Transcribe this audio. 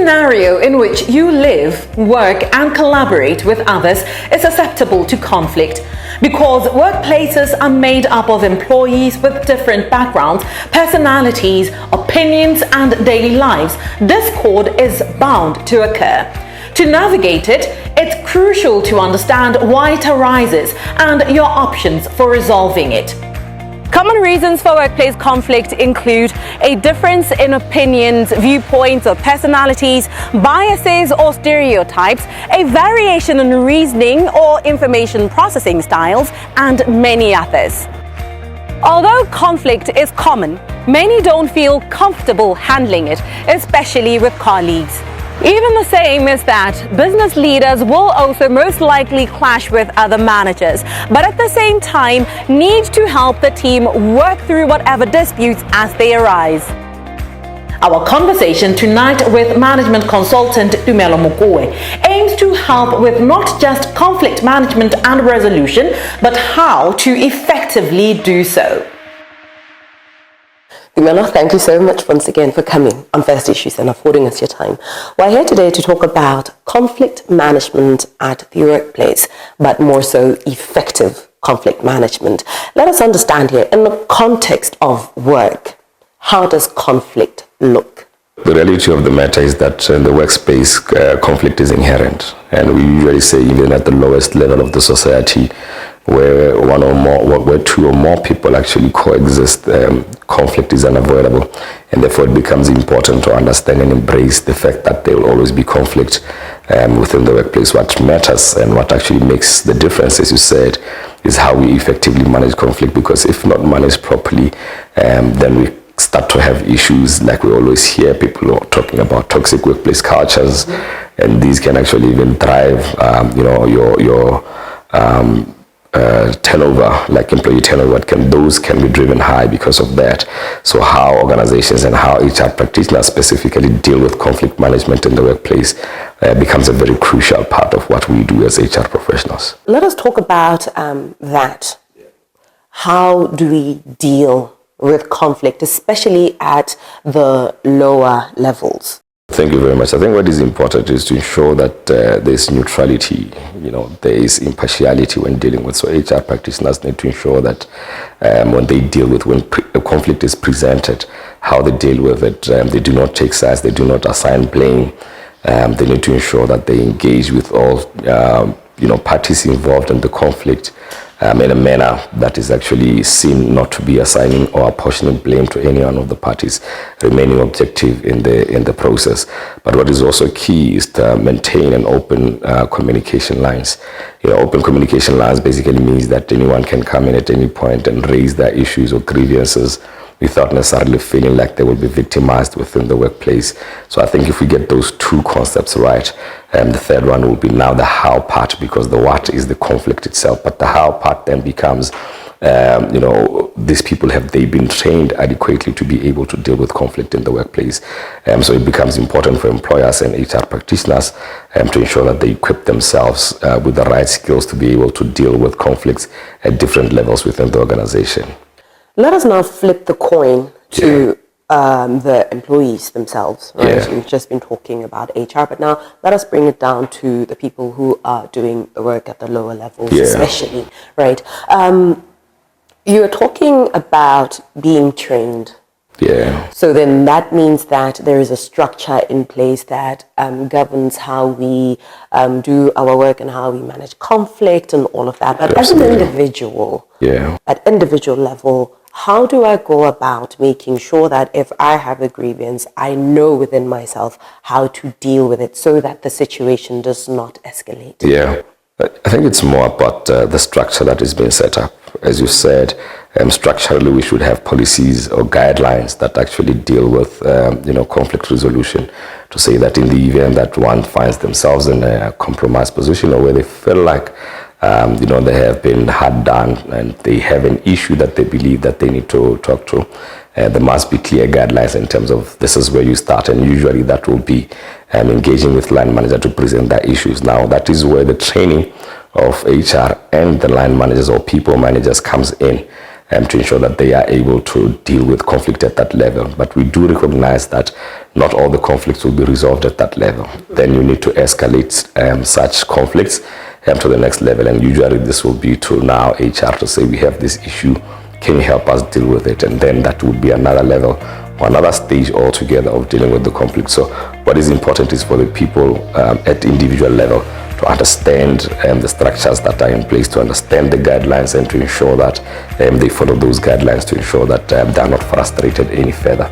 scenario in which you live, work and collaborate with others is susceptible to conflict because workplaces are made up of employees with different backgrounds, personalities, opinions and daily lives. Discord is bound to occur. To navigate it, it's crucial to understand why it arises and your options for resolving it. Common reasons for workplace conflict include a difference in opinions, viewpoints or personalities, biases or stereotypes, a variation in reasoning or information processing styles, and many others. Although conflict is common, many don't feel comfortable handling it, especially with colleagues. Even the same is that business leaders will also most likely clash with other managers, but at the same time need to help the team work through whatever disputes as they arise. Our conversation tonight with management consultant Tumelo Mokowe aims to help with not just conflict management and resolution, but how to effectively do so. Tumelo, thank you so much once again for coming on First Issues and affording us your time. We're here today to talk about conflict management at the workplace, but more so effective conflict management. Let us understand here, in the context of work, how does conflict look? The reality of the matter is that in the workspace, conflict is inherent. And we usually say even at the lowest level of the society, where two or more people actually coexist, conflict is unavoidable, and therefore it becomes important to understand and embrace the fact that there will always be conflict within the workplace. What matters and what actually makes the difference, as you said, is how we effectively manage conflict, because if not managed properly, then we start to have issues like we always hear people talking about toxic workplace cultures, and these can actually even drive your turnover, like employee turnover. Those can be driven high because of that. So how organizations and how HR practitioners specifically deal with conflict management in the workplace becomes a very crucial part of what we do as HR professionals. Let us talk about that. How do we deal with conflict, especially at the lower levels? Thank you very much. I think what is important is to ensure that there's neutrality, there is impartiality when dealing with. So HR practitioners need to ensure that when they deal with, when a conflict is presented, how they deal with it, they do not take sides, they do not assign blame. They need to ensure that they engage with all parties involved in the conflict in a manner that is actually seen not to be assigning or apportioning blame to any one of the parties, remaining objective in the process. But what is also key is to maintain an open communication lines. Open communication lines basically means that anyone can come in at any point and raise their issues or grievances without necessarily feeling like they will be victimized within the workplace. So I think if we get those two concepts right, the third one will be now the how part, because the what is the conflict itself, but the how part then becomes, these people, have they been trained adequately to be able to deal with conflict in the workplace? So it becomes important for employers and HR practitioners to ensure that they equip themselves with the right skills to be able to deal with conflicts at different levels within the organization. Let us now flip the coin to the employees themselves, right? Yeah. We've just been talking about HR, but now let us bring it down to the people who are doing the work at the lower levels, especially, right? You're talking about being trained. Yeah. So then that means that there is a structure in place that governs how we do our work and how we manage conflict and all of that. But Absolutely. As an individual, at individual level, how do I go about making sure that if I have a grievance, I know within myself how to deal with it so that the situation does not escalate? Yeah, I think it's more about the structure that is being set up. As you said, structurally we should have policies or guidelines that actually deal with conflict resolution, to say that in the event that one finds themselves in a compromised position or where they feel like they have been hard done and they have an issue that they believe that they need to talk to, there must be clear guidelines in terms of this is where you start, and usually that will be engaging with line manager to present their issues. Now that is where the training of HR and the line managers or people managers comes in, to ensure that they are able to deal with conflict at that level. But we do recognize that not all the conflicts will be resolved at that level. Then you need to escalate such conflicts to the next level, and usually this will be to now HR to say, we have this issue, can you help us deal with it? And then that would be another level or another stage altogether of dealing with the conflict. So what is important is for the people at the individual level to understand the structures that are in place, to understand the guidelines, and to ensure that they follow those guidelines, to ensure that they are not frustrated any further.